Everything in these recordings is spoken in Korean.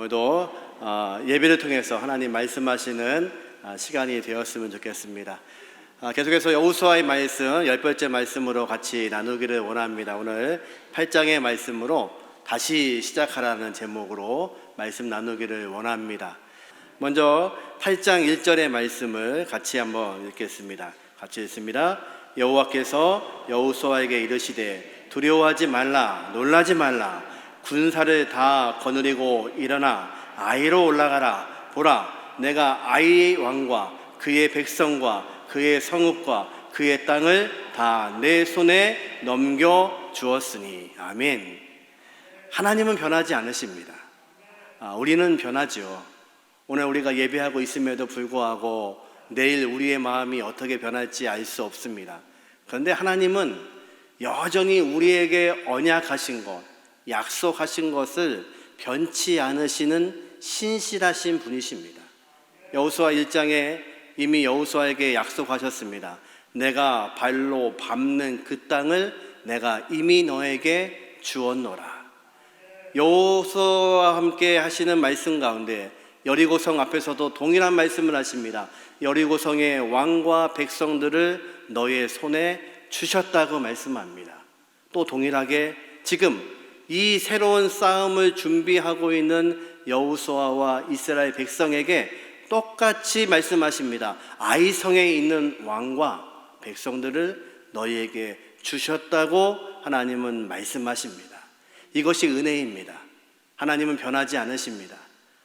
오늘도 예배를 통해서 하나님 말씀하시는 시간이 되었으면 좋겠습니다. 계속해서 여호수아의 말씀 10번째 말씀으로 같이 나누기를 원합니다. 오늘 8장의 말씀으로 다시 시작하라는 제목으로 말씀 나누기를 원합니다. 먼저 8장 1절의 말씀을 같이 한번 읽겠습니다. 같이 읽습니다. 여호와께서 여호수아에게 이르시되 두려워하지 말라, 놀라지 말라. 군사를 다 거느리고 일어나 아이로 올라가라. 보라, 내가 아이의 왕과 그의 백성과 그의 성읍과 그의 땅을 다 내 손에 넘겨 주었으니. 아멘. 하나님은 변하지 않으십니다. 우리는 변하죠. 오늘 우리가 예배하고 있음에도 불구하고 내일 우리의 마음이 어떻게 변할지 알 수 없습니다. 그런데 하나님은 여전히 우리에게 언약하신 것, 약속하신 것을 변치 않으시는 신실하신 분이십니다. 여호수아 1장에 이미 여호수아에게 약속하셨습니다. 내가 발로 밟는 그 땅을 내가 이미 너에게 주었노라. 여호수아와 함께 하시는 말씀 가운데 여리고성 앞에서도 동일한 말씀을 하십니다. 여리고성의 왕과 백성들을 너의 손에 주셨다고 말씀합니다. 또 동일하게 지금 이 새로운 싸움을 준비하고 있는 여호수아와 이스라엘 백성에게 똑같이 말씀하십니다. 아이성에 있는 왕과 백성들을 너희에게 주셨다고 하나님은 말씀하십니다. 이것이 은혜입니다. 하나님은 변하지 않으십니다.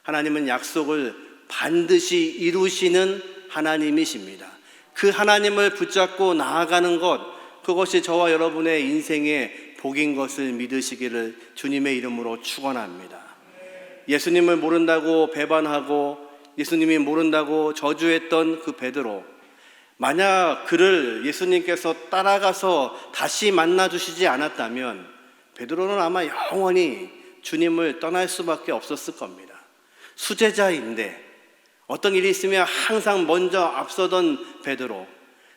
하나님은 약속을 반드시 이루시는 하나님이십니다. 그 하나님을 붙잡고 나아가는 것, 그것이 저와 여러분의 인생의 복인 것을 믿으시기를 주님의 이름으로 축원합니다. 예수님을 모른다고 배반하고 예수님이 모른다고 저주했던 그 베드로, 만약 그를 예수님께서 따라가서 다시 만나주시지 않았다면 베드로는 아마 영원히 주님을 떠날 수밖에 없었을 겁니다. 수제자인데 어떤 일이 있으면 항상 먼저 앞서던 베드로,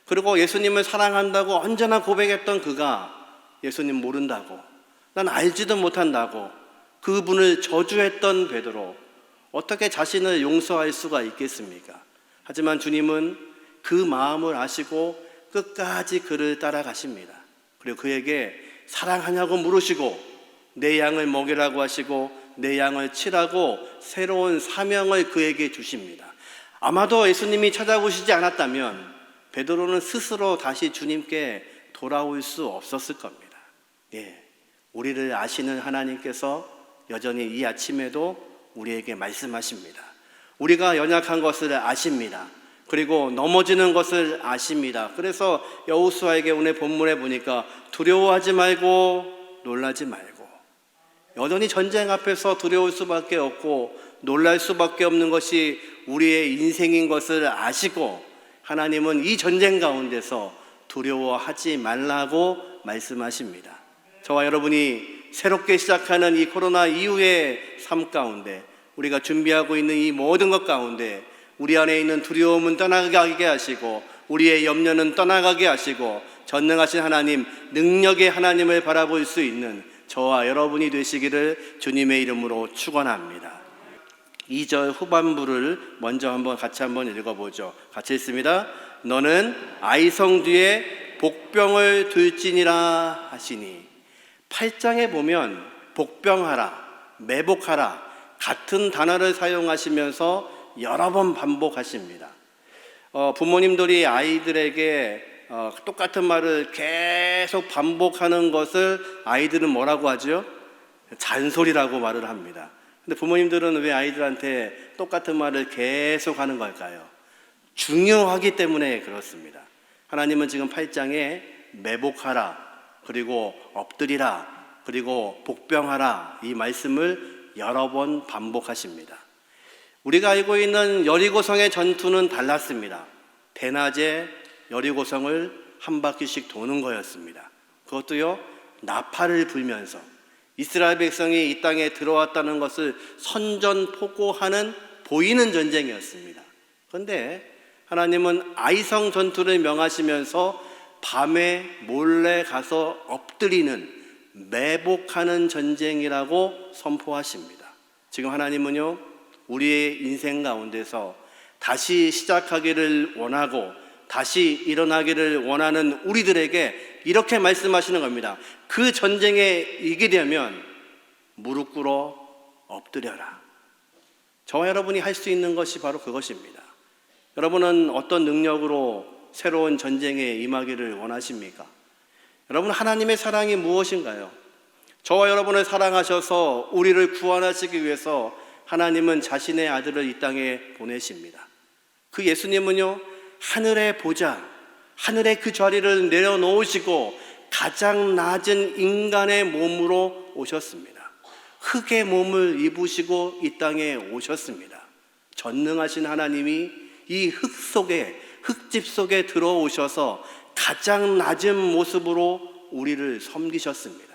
그리고 예수님을 사랑한다고 언제나 고백했던 그가 예수님 모른다고, 난 알지도 못한다고 그분을 저주했던 베드로, 어떻게 자신을 용서할 수가 있겠습니까? 하지만 주님은 그 마음을 아시고 끝까지 그를 따라가십니다. 그리고 그에게 사랑하냐고 물으시고 내 양을 먹이라고 하시고 내 양을 치라고 새로운 사명을 그에게 주십니다. 아마도 예수님이 찾아오시지 않았다면 베드로는 스스로 다시 주님께 돌아올 수 없었을 겁니다. 우리를 아시는 하나님께서 여전히 이 아침에도 우리에게 말씀하십니다. 우리가 연약한 것을 아십니다. 그리고 넘어지는 것을 아십니다. 그래서 여호수아에게 오늘 본문에 보니까 두려워하지 말고 놀라지 말고, 여전히 전쟁 앞에서 두려울 수밖에 없고 놀랄 수밖에 없는 것이 우리의 인생인 것을 아시고 하나님은 이 전쟁 가운데서 두려워하지 말라고 말씀하십니다. 저와 여러분이 새롭게 시작하는 이 코로나 이후의 삶 가운데, 우리가 준비하고 있는 이 모든 것 가운데 우리 안에 있는 두려움은 떠나가게 하시고 우리의 염려는 떠나가게 하시고 전능하신 하나님, 능력의 하나님을 바라볼 수 있는 저와 여러분이 되시기를 주님의 이름으로 축원합니다. 2절 후반부를 먼저 같이 한번 읽어보죠. 같이 읽습니다. 너는 아이성 뒤에 복병을 둘지니라 하시니. 8장에 보면 복병하라, 매복하라 같은 단어를 사용하시면서 여러 번 반복하십니다. 부모님들이 아이들에게 똑같은 말을 계속 반복하는 것을 아이들은 뭐라고 하죠? 잔소리라고 말을 합니다. 근데 부모님들은 왜 아이들한테 똑같은 말을 계속 하는 걸까요? 중요하기 때문에 그렇습니다. 하나님은 지금 8장에 매복하라, 그리고 엎드리라, 그리고 복병하라, 이 말씀을 여러 번 반복하십니다. 우리가 알고 있는 여리고성의 전투는 달랐습니다. 대낮에 여리고성을 한 바퀴씩 도는 거였습니다. 그것도요, 나팔을 불면서 이스라엘 백성이 이 땅에 들어왔다는 것을 선전포고하는 보이는 전쟁이었습니다. 그런데 하나님은 아이성 전투를 명하시면서 밤에 몰래 가서 엎드리는, 매복하는 전쟁이라고 선포하십니다. 지금 하나님은요, 우리의 인생 가운데서 다시 시작하기를 원하고 다시 일어나기를 원하는 우리들에게 이렇게 말씀하시는 겁니다. 그 전쟁에 이기려면 무릎 꿇어 엎드려라. 저와 여러분이 할 수 있는 것이 바로 그것입니다. 여러분은 어떤 능력으로 새로운 전쟁에 임하기를 원하십니까? 여러분, 하나님의 사랑이 무엇인가요? 저와 여러분을 사랑하셔서 우리를 구원하시기 위해서 하나님은 자신의 아들을 이 땅에 보내십니다. 그 예수님은요, 하늘의 보좌, 하늘의 그 자리를 내려놓으시고 가장 낮은 인간의 몸으로 오셨습니다. 흙의 몸을 입으시고 이 땅에 오셨습니다. 전능하신 하나님이 이 흙집 속에 들어오셔서 가장 낮은 모습으로 우리를 섬기셨습니다.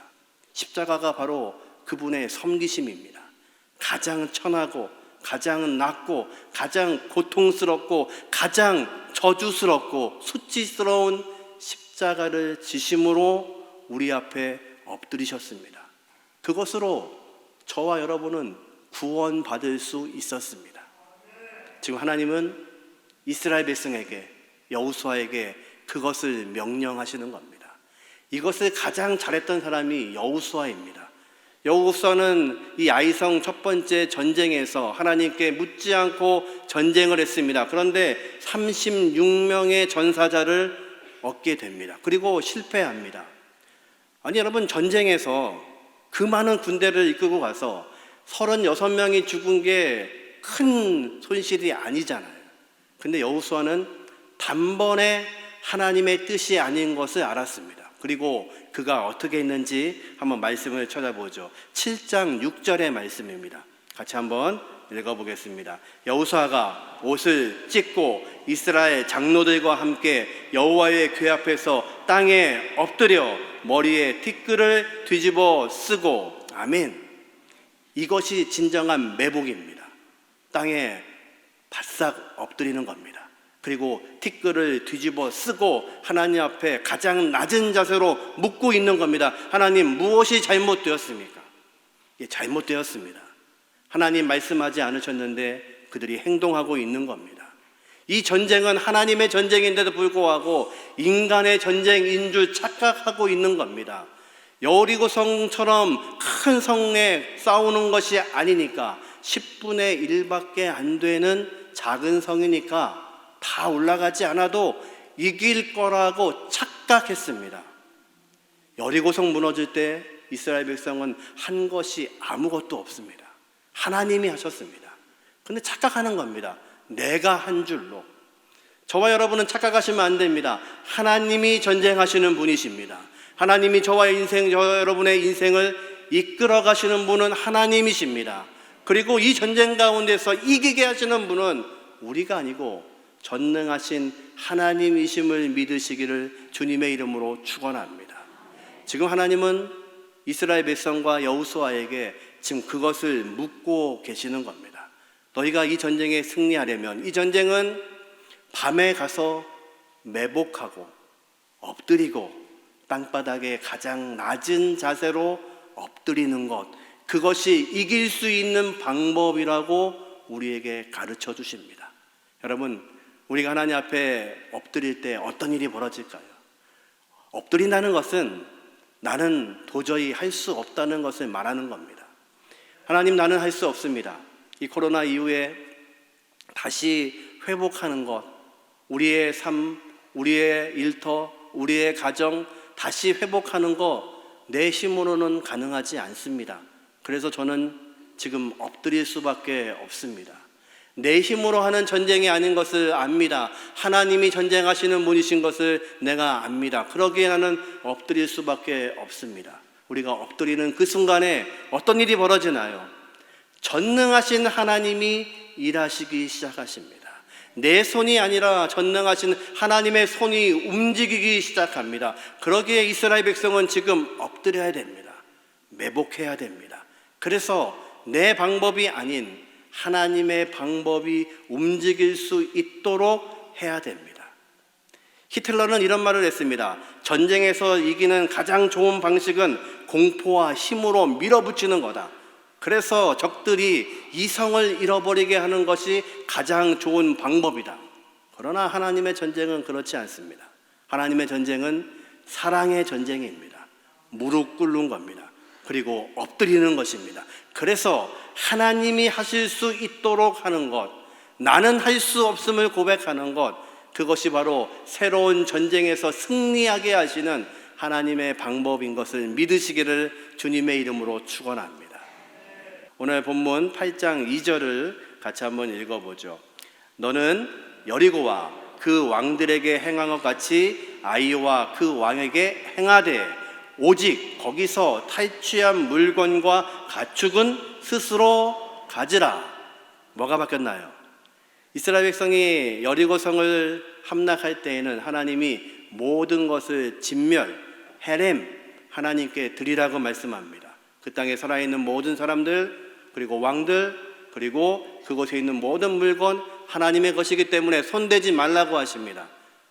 십자가가 바로 그분의 섬기심입니다. 가장 천하고 가장 낮고 가장 고통스럽고 가장 저주스럽고 수치스러운 십자가를 지심으로 우리 앞에 엎드리셨습니다. 그것으로 저와 여러분은 구원받을 수 있었습니다. 지금 하나님은 이스라엘 백성에게, 여호수아에게 그것을 명령하시는 겁니다. 이것을 가장 잘했던 사람이 여호수아입니다. 여호수아는 이 아이성 첫 번째 전쟁에서 하나님께 묻지 않고 전쟁을 했습니다. 그런데 36명의 전사자를 얻게 됩니다. 그리고 실패합니다. 아니 여러분, 전쟁에서 그 많은 군대를 이끌고 가서 36명이 죽은 게 큰 손실이 아니잖아요. 근데 여호수아는 단번에 하나님의 뜻이 아닌 것을 알았습니다. 그리고 그가 어떻게 했는지 한번 말씀을 찾아보죠. 7장 6절의 말씀입니다. 같이 한번 읽어보겠습니다. 여호수아가 옷을 찢고 이스라엘 장로들과 함께 여호와의 궤 앞에서 땅에 엎드려 머리에 티끌을 뒤집어 쓰고, 아멘. 이것이 진정한 매복입니다. 땅에 바싹 엎드리는 겁니다. 그리고 티끌을 뒤집어 쓰고 하나님 앞에 가장 낮은 자세로 묻고 있는 겁니다. 하나님, 무엇이 잘못되었습니까? 예, 잘못되었습니다. 하나님 말씀하지 않으셨는데 그들이 행동하고 있는 겁니다. 이 전쟁은 하나님의 전쟁인데도 불구하고 인간의 전쟁인 줄 착각하고 있는 겁니다. 여리고성처럼 큰 성에 싸우는 것이 아니니까, 10분의 1밖에 안 되는 작은 성이니까 다 올라가지 않아도 이길 거라고 착각했습니다. 여리고성 무너질 때 이스라엘 백성은 한 것이 아무것도 없습니다. 하나님이 하셨습니다. 근데 착각하는 겁니다. 내가 한 줄로. 저와 여러분은 착각하시면 안 됩니다. 하나님이 전쟁하시는 분이십니다. 하나님이 저와 여러분의 인생을 이끌어 가시는 분은 하나님이십니다. 그리고 이 전쟁 가운데서 이기게 하시는 분은 우리가 아니고 전능하신 하나님이심을 믿으시기를 주님의 이름으로 축원합니다. 지금 하나님은 이스라엘 백성과 여호수아에게 지금 그것을 묻고 계시는 겁니다. 너희가 이 전쟁에 승리하려면, 이 전쟁은 밤에 가서 매복하고 엎드리고 땅바닥에 가장 낮은 자세로 엎드리는 것, 그것이 이길 수 있는 방법이라고 우리에게 가르쳐 주십니다. 여러분, 우리가 하나님 앞에 엎드릴 때 어떤 일이 벌어질까요? 엎드린다는 것은 나는 도저히 할 수 없다는 것을 말하는 겁니다. 하나님, 나는 할 수 없습니다. 이 코로나 이후에 다시 회복하는 것, 우리의 삶, 우리의 일터, 우리의 가정 다시 회복하는 것, 내 힘으로는 가능하지 않습니다. 그래서 저는 지금 엎드릴 수밖에 없습니다. 내 힘으로 하는 전쟁이 아닌 것을 압니다. 하나님이 전쟁하시는 분이신 것을 내가 압니다. 그러기에 나는 엎드릴 수밖에 없습니다. 우리가 엎드리는 그 순간에 어떤 일이 벌어지나요? 전능하신 하나님이 일하시기 시작하십니다. 내 손이 아니라 전능하신 하나님의 손이 움직이기 시작합니다. 그러기에 이스라엘 백성은 지금 엎드려야 됩니다. 매복해야 됩니다. 그래서 내 방법이 아닌 하나님의 방법이 움직일 수 있도록 해야 됩니다. 히틀러는 이런 말을 했습니다. 전쟁에서 이기는 가장 좋은 방식은 공포와 힘으로 밀어붙이는 거다. 그래서 적들이 이성을 잃어버리게 하는 것이 가장 좋은 방법이다. 그러나 하나님의 전쟁은 그렇지 않습니다. 하나님의 전쟁은 사랑의 전쟁입니다. 무릎 꿇는 겁니다. 그리고 엎드리는 것입니다. 그래서 하나님이 하실 수 있도록 하는 것, 나는 할 수 없음을 고백하는 것, 그것이 바로 새로운 전쟁에서 승리하게 하시는 하나님의 방법인 것을 믿으시기를 주님의 이름으로 축원합니다. 오늘 본문 8장 2절을 같이 한번 읽어보죠. 너는 여리고와 그 왕들에게 행한 것 같이 아이와 그 왕에게 행하되 오직 거기서 탈취한 물건과 가축은 스스로 가지라. 뭐가 바뀌었나요? 이스라엘 백성이 여리고성을 함락할 때에는 하나님이 모든 것을 진멸, 헤렘 하나님께 드리라고 말씀합니다. 그 땅에 살아있는 모든 사람들, 그리고 왕들, 그리고 그곳에 있는 모든 물건 하나님의 것이기 때문에 손대지 말라고 하십니다.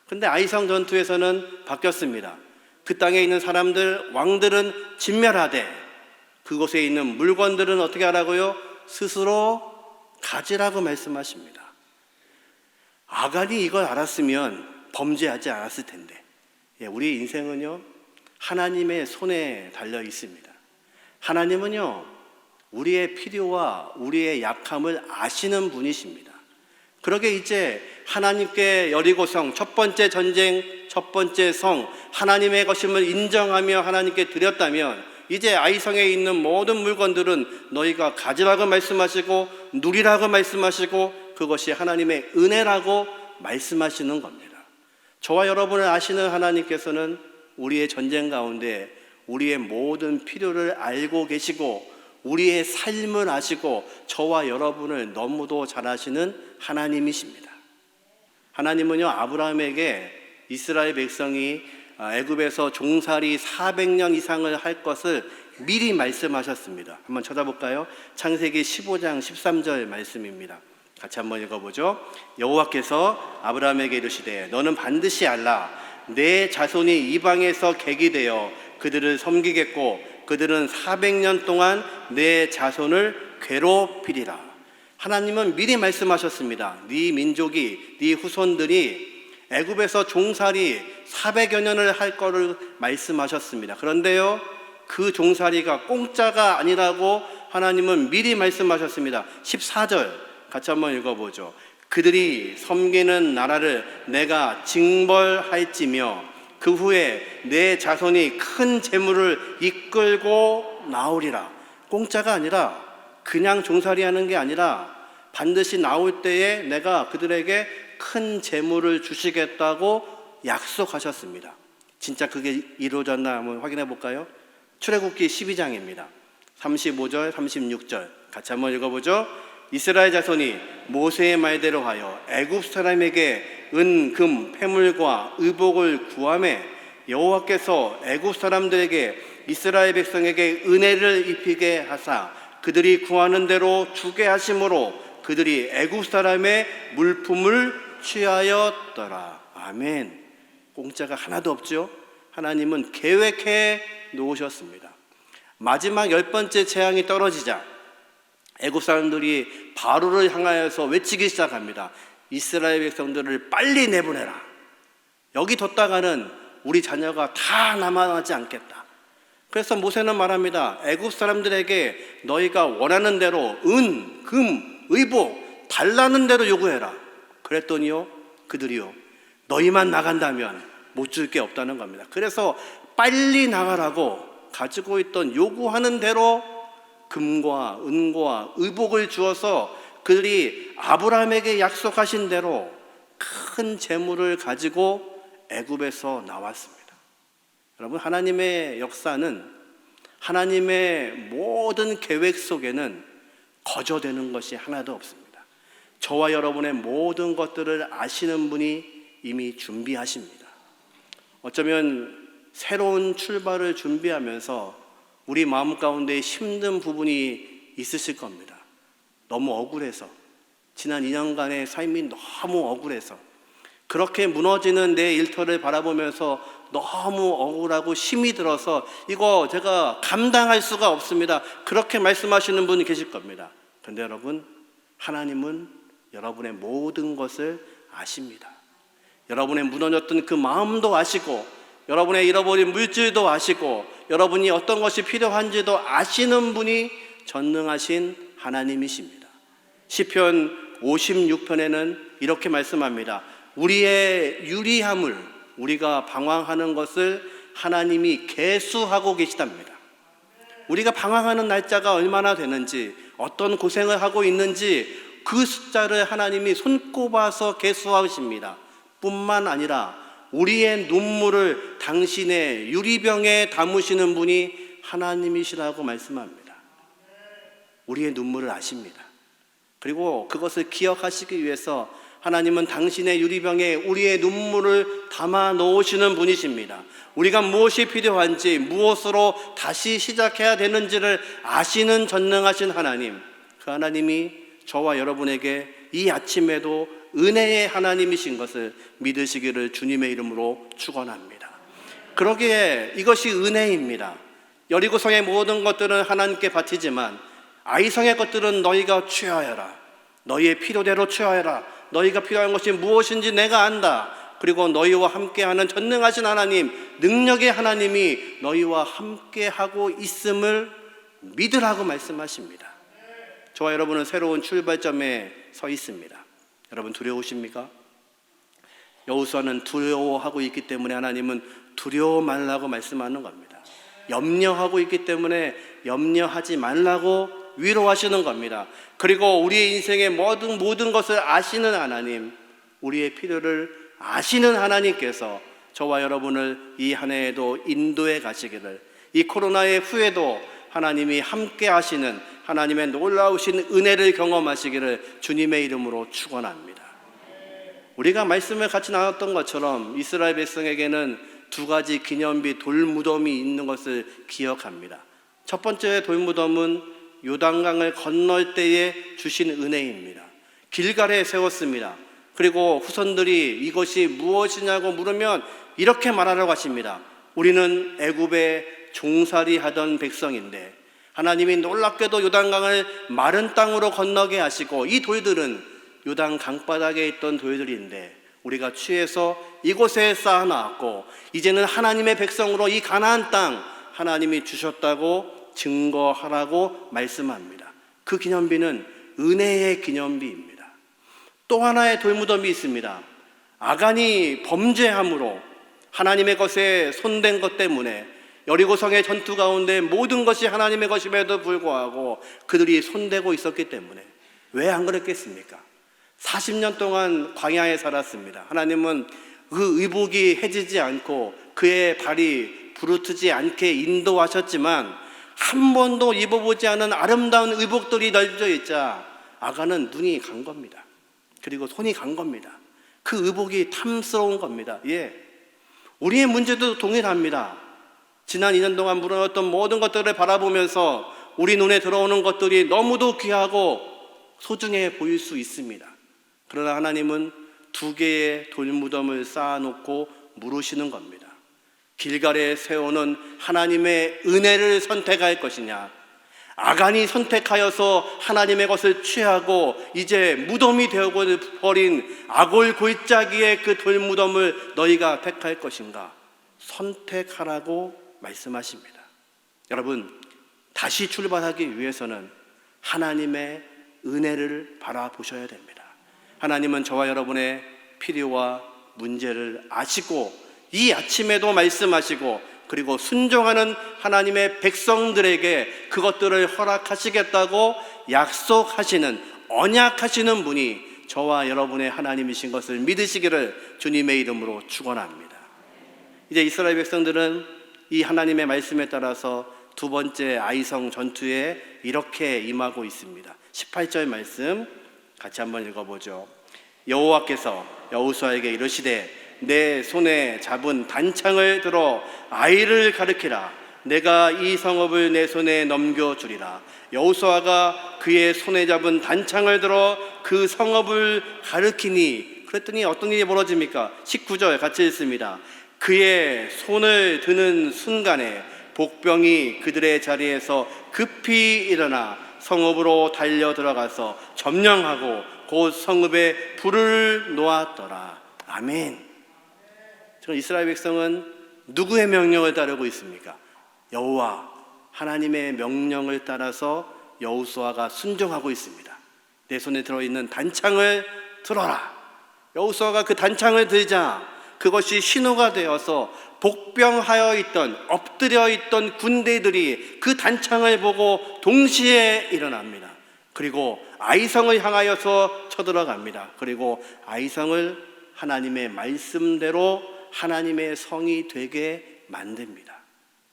근데 아이성 전투에서는 바뀌었습니다. 그 땅에 있는 사람들, 왕들은 진멸하되 그곳에 있는 물건들은 어떻게 하라고요? 스스로 가지라고 말씀하십니다. 아간이 이걸 알았으면 범죄하지 않았을 텐데, 우리 인생은요 하나님의 손에 달려 있습니다. 하나님은요 우리의 필요와 우리의 약함을 아시는 분이십니다. 그러게 이제 하나님께 여리고성 첫 번째 전쟁, 첫 번째 성 하나님의 것임을 인정하며 하나님께 드렸다면 이제 아이성에 있는 모든 물건들은 너희가 가지라고 말씀하시고 누리라고 말씀하시고 그것이 하나님의 은혜라고 말씀하시는 겁니다. 저와 여러분을 아시는 하나님께서는 우리의 전쟁 가운데 우리의 모든 필요를 알고 계시고 우리의 삶을 아시고 저와 여러분을 너무도 잘 아시는 하나님이십니다. 하나님은요 아브라함에게 이스라엘 백성이 애굽에서 종살이 400년 이상을 할 것을 미리 말씀하셨습니다. 한번 찾아볼까요? 창세기 15장 13절 말씀입니다. 같이 한번 읽어보죠. 여호와께서 아브라함에게 이르시되 너는 반드시 알라. 내 자손이 이방에서 객이 되어 그들을 섬기겠고 그들은 400년 동안 내 자손을 괴롭히리라. 하나님은 미리 말씀하셨습니다. 네 민족이, 네 후손들이 애굽에서 종살이 400여 년을 할 거를 말씀하셨습니다. 그런데요 그 종살이가 공짜가 아니라고 하나님은 미리 말씀하셨습니다. 14절 같이 한번 읽어보죠. 그들이 섬기는 나라를 내가 징벌할지며 그 후에 내 자손이 큰 재물을 이끌고 나오리라. 공짜가 아니라 그냥 종살이 하는 게 아니라 반드시 나올 때에 내가 그들에게 큰 재물을 주시겠다고 약속하셨습니다. 진짜 그게 이루어졌나 한번 확인해 볼까요? 출애굽기 12장입니다. 35절 36절 같이 한번 읽어보죠. 이스라엘 자손이 모세의 말대로 하여 애굽 사람에게 은, 금, 패물과 의복을 구하매 여호와께서 애굽 사람들에게 이스라엘 백성에게 은혜를 입히게 하사 그들이 구하는 대로 주게 하심으로 그들이 애굽 사람의 물품을 취하였더라. 아멘. 공짜가 하나도 없죠. 하나님은 계획해 놓으셨습니다. 마지막 10번째 재앙이 떨어지자 애굽 사람들이 바로를 향하여서 외치기 시작합니다. 이스라엘 백성들을 빨리 내보내라. 여기 뒀다가는 우리 자녀가 다 남아나지 않겠다. 그래서 모세는 말합니다. 애굽 사람들에게 너희가 원하는 대로 은, 금, 의복 달라는 대로 요구해라. 그랬더니요 그들이요 너희만 나간다면 못 줄 게 없다는 겁니다. 그래서 빨리 나가라고 가지고 있던 요구하는 대로 금과 은과 의복을 주어서 그들이 아브라함에게 약속하신 대로 큰 재물을 가지고 애굽에서 나왔습니다. 여러분 하나님의 역사는 하나님의 모든 계획 속에는 거저되는 것이 하나도 없습니다. 저와 여러분의 모든 것들을 아시는 분이 이미 준비하십니다. 어쩌면 새로운 출발을 준비하면서 우리 마음 가운데 힘든 부분이 있으실 겁니다. 너무 억울해서 지난 2년간의 삶이 너무 억울해서 그렇게 무너지는 내 일터를 바라보면서 너무 억울하고 힘이 들어서 이거 제가 감당할 수가 없습니다. 그렇게 말씀하시는 분이 계실 겁니다. 그런데 여러분, 하나님은 여러분의 모든 것을 아십니다. 여러분의 무너졌던 그 마음도 아시고, 여러분의 잃어버린 물질도 아시고, 여러분이 어떤 것이 필요한지도 아시는 분이 전능하신 하나님이십니다. 시편 56편에는 이렇게 말씀합니다. 우리의 유리함을, 우리가 방황하는 것을 하나님이 계수하고 계시답니다. 우리가 방황하는 날짜가 얼마나 되는지, 어떤 고생을 하고 있는지 그 숫자를 하나님이 손꼽아서 계수하십니다. 뿐만 아니라 우리의 눈물을 당신의 유리병에 담으시는 분이 하나님이시라고 말씀합니다. 우리의 눈물을 아십니다. 그리고 그것을 기억하시기 위해서 하나님은 당신의 유리병에 우리의 눈물을 담아 놓으시는 분이십니다. 우리가 무엇이 필요한지, 무엇으로 다시 시작해야 되는지를 아시는 전능하신 하나님, 그 하나님이 저와 여러분에게 이 아침에도 은혜의 하나님이신 것을 믿으시기를 주님의 이름으로 축원합니다. 그러기에 이것이 은혜입니다. 여리고성의 모든 것들은 하나님께 바치지만 아이성의 것들은 너희가 취하여라. 너희의 필요대로 취하여라. 너희가 필요한 것이 무엇인지 내가 안다. 그리고 너희와 함께하는 전능하신 하나님, 능력의 하나님이 너희와 함께하고 있음을 믿으라고 말씀하십니다. 저와 여러분은 새로운 출발점에 서 있습니다. 여러분 두려우십니까? 여호수아는 두려워하고 있기 때문에 하나님은 두려워 말라고 말씀하는 겁니다. 염려하고 있기 때문에 염려하지 말라고 위로하시는 겁니다. 그리고 우리의 인생의 모든 것을 아시는 하나님, 우리의 필요를 아시는 하나님께서 저와 여러분을 이 한 해에도 인도해 가시기를, 이 코로나의 후에도 하나님이 함께 하시는 하나님의 놀라우신 은혜를 경험하시기를 주님의 이름으로 축원합니다. 우리가 말씀을 같이 나눴던 것처럼 이스라엘 백성에게는 두 가지 기념비 돌무덤이 있는 것을 기억합니다. 첫 번째 돌무덤은 요단강을 건널 때에 주신 은혜입니다. 길갈에 세웠습니다. 그리고 후손들이 이것이 무엇이냐고 물으면 이렇게 말하라고 하십니다. 우리는 애굽에 종살이 하던 백성인데 하나님이 놀랍게도 요단강을 마른 땅으로 건너게 하시고, 이 돌들은 요단 강바닥에 있던 돌들인데 우리가 취해서 이곳에 쌓아놨고 이제는 하나님의 백성으로 이 가나안 땅 하나님이 주셨다고 증거하라고 말씀합니다. 그 기념비는 은혜의 기념비입니다. 또 하나의 돌무덤이 있습니다. 아간이 범죄함으로 하나님의 것에 손댄 것 때문에 여리고성의 전투 가운데 모든 것이 하나님의 것임에도 불구하고 그들이 손대고 있었기 때문에, 왜 안 그랬겠습니까? 40년 동안 광야에 살았습니다. 하나님은 그 의복이 해지지 않고 그의 발이 부르트지 않게 인도하셨지만 한 번도 입어보지 않은 아름다운 의복들이 널져 있자 아간은 눈이 간 겁니다. 그리고 손이 간 겁니다. 그 의복이 탐스러운 겁니다. 우리의 문제도 동일합니다. 지난 2년 동안 무너졌던 모든 것들을 바라보면서 우리 눈에 들어오는 것들이 너무도 귀하고 소중해 보일 수 있습니다. 그러나 하나님은 두 개의 돌무덤을 쌓아놓고 물으시는 겁니다. 길갈에 세우는 하나님의 은혜를 선택할 것이냐, 아간이 선택하여서 하나님의 것을 취하고 이제 무덤이 되어버린 아골 골짜기의 그 돌무덤을 너희가 택할 것인가? 선택하라고 말씀하십니다. 여러분, 다시 출발하기 위해서는 하나님의 은혜를 바라보셔야 됩니다. 하나님은 저와 여러분의 필요와 문제를 아시고 이 아침에도 말씀하시고, 그리고 순종하는 하나님의 백성들에게 그것들을 허락하시겠다고 약속하시는, 언약하시는 분이 저와 여러분의 하나님이신 것을 믿으시기를 주님의 이름으로 축원합니다. 이제 이스라엘 백성들은 이 하나님의 말씀에 따라서 두 번째 아이성 전투에 이렇게 임하고 있습니다. 18절 말씀 같이 한번 읽어보죠. 여호와께서 여호수아에게 이르시되 내 손에 잡은 단창을 들어 아이를 가르치라. 내가 이 성읍을 내 손에 넘겨주리라. 여호수아가 그의 손에 잡은 단창을 들어 그 성읍을 가르치니 그랬더니 어떤 일이 벌어집니까? 19절 같이 읽습니다. 그의 손을 드는 순간에 복병이 그들의 자리에서 급히 일어나 성읍으로 달려 들어가서 점령하고 곧 성읍에 불을 놓았더라. 아멘. 지금 이스라엘 백성은 누구의 명령을 따르고 있습니까? 여호와 하나님의 명령을 따라서 여호수아가 순종하고 있습니다. 내 손에 들어있는 단창을 들어라. 여호수아가 그 단창을 들자 그것이 신호가 되어서 복병하여 있던, 엎드려 있던 군대들이 그 단창을 보고 동시에 일어납니다. 그리고 아이성을 향하여서 쳐들어갑니다. 그리고 아이성을 하나님의 말씀대로 하나님의 성이 되게 만듭니다.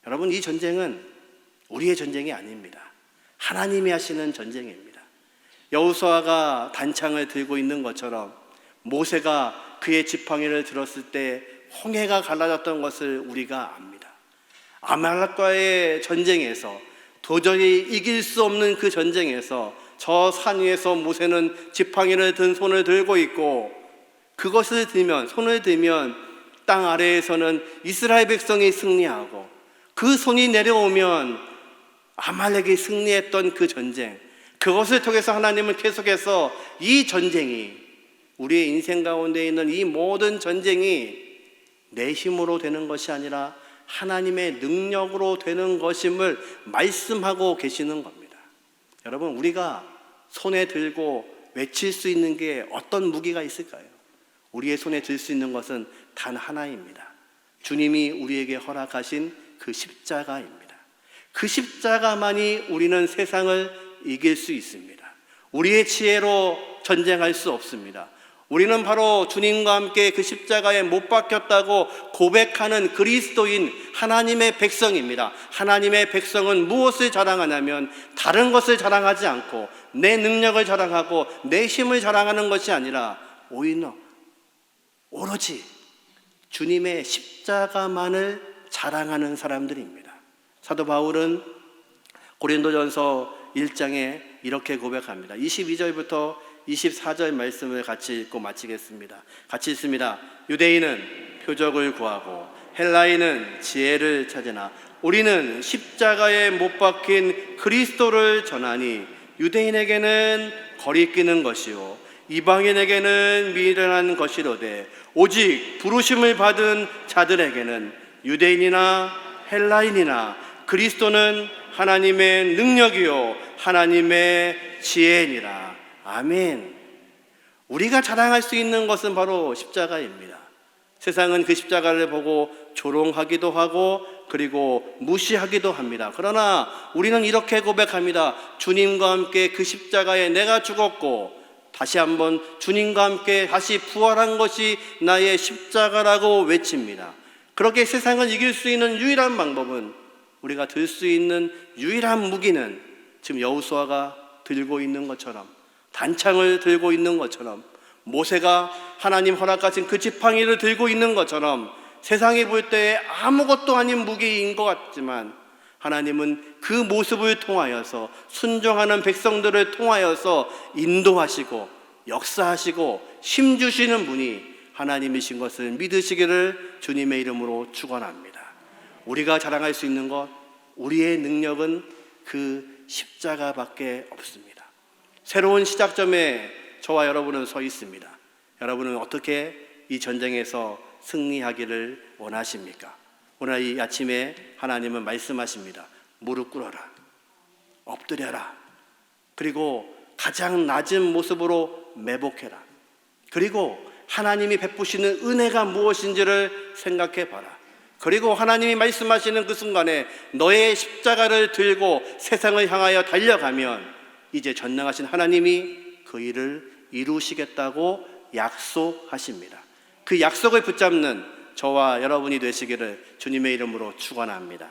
여러분, 이 전쟁은 우리의 전쟁이 아닙니다. 하나님이 하시는 전쟁입니다. 여호수아가 단창을 들고 있는 것처럼 모세가 그의 지팡이를 들었을 때 홍해가 갈라졌던 것을 우리가 압니다. 아말렉과의 전쟁에서 도저히 이길 수 없는 그 전쟁에서 저 산 위에서 모세는 지팡이를 든 손을 들고 있고 그것을 들면, 손을 들면 땅 아래에서는 이스라엘 백성이 승리하고 그 손이 내려오면 아말렉이 승리했던 그 전쟁, 그것을 통해서 하나님은 계속해서 이 전쟁이, 우리의 인생 가운데 있는 이 모든 전쟁이 내 힘으로 되는 것이 아니라 하나님의 능력으로 되는 것임을 말씀하고 계시는 겁니다. 여러분, 우리가 손에 들고 외칠 수 있는 게 어떤 무기가 있을까요? 우리의 손에 들 수 있는 것은 단 하나입니다. 주님이 우리에게 허락하신 그 십자가입니다. 그 십자가만이 우리는 세상을 이길 수 있습니다. 우리의 지혜로 전쟁할 수 없습니다. 우리는 바로 주님과 함께 그 십자가에 못 박혔다고 고백하는 그리스도인 하나님의 백성입니다. 하나님의 백성은 무엇을 자랑하냐면 다른 것을 자랑하지 않고 내 능력을 자랑하고 내 힘을 자랑하는 것이 아니라 오로지 주님의 십자가만을 자랑하는 사람들입니다. 사도 바울은 고린도전서 1장에 이렇게 고백합니다. 22절부터 24절 말씀을 같이 읽고 마치겠습니다. 같이 읽습니다. 유대인은 표적을 구하고 헬라인은 지혜를 찾으나 우리는 십자가에 못 박힌 그리스도를 전하니 유대인에게는 거리끼는 것이요 이방인에게는 미련한 것이로되 오직 부르심을 받은 자들에게는 유대인이나 헬라인이나 그리스도는 하나님의 능력이요 하나님의 지혜니라. 아멘. 우리가 자랑할 수 있는 것은 바로 십자가입니다. 세상은 그 십자가를 보고 조롱하기도 하고 그리고 무시하기도 합니다. 그러나 우리는 이렇게 고백합니다. 주님과 함께 그 십자가에 내가 죽었고 다시 한번 주님과 함께 다시 부활한 것이 나의 십자가라고 외칩니다. 그렇게 세상을 이길 수 있는 유일한 방법은, 우리가 들 수 있는 유일한 무기는 지금 여호수아가 들고 있는 것처럼, 단창을 들고 있는 것처럼, 모세가 하나님 허락하신 그 지팡이를 들고 있는 것처럼 세상이 볼 때 아무것도 아닌 무기인 것 같지만 하나님은 그 모습을 통하여서 순종하는 백성들을 통하여서 인도하시고 역사하시고 힘주시는 분이 하나님이신 것을 믿으시기를 주님의 이름으로 축원합니다. 우리가 자랑할 수 있는 것, 우리의 능력은 그 십자가밖에 없습니다. 새로운 시작점에 저와 여러분은 서 있습니다. 여러분은 어떻게 이 전쟁에서 승리하기를 원하십니까? 오늘 이 아침에 하나님은 말씀하십니다. 무릎 꿇어라, 엎드려라, 그리고 가장 낮은 모습으로 매복해라. 그리고 하나님이 베푸시는 은혜가 무엇인지를 생각해 봐라. 그리고 하나님이 말씀하시는 그 순간에 너의 십자가를 들고 세상을 향하여 달려가면 이제 전능하신 하나님이 그 일을 이루시겠다고 약속하십니다. 그 약속을 붙잡는 저와 여러분이 되시기를 주님의 이름으로 축원합니다.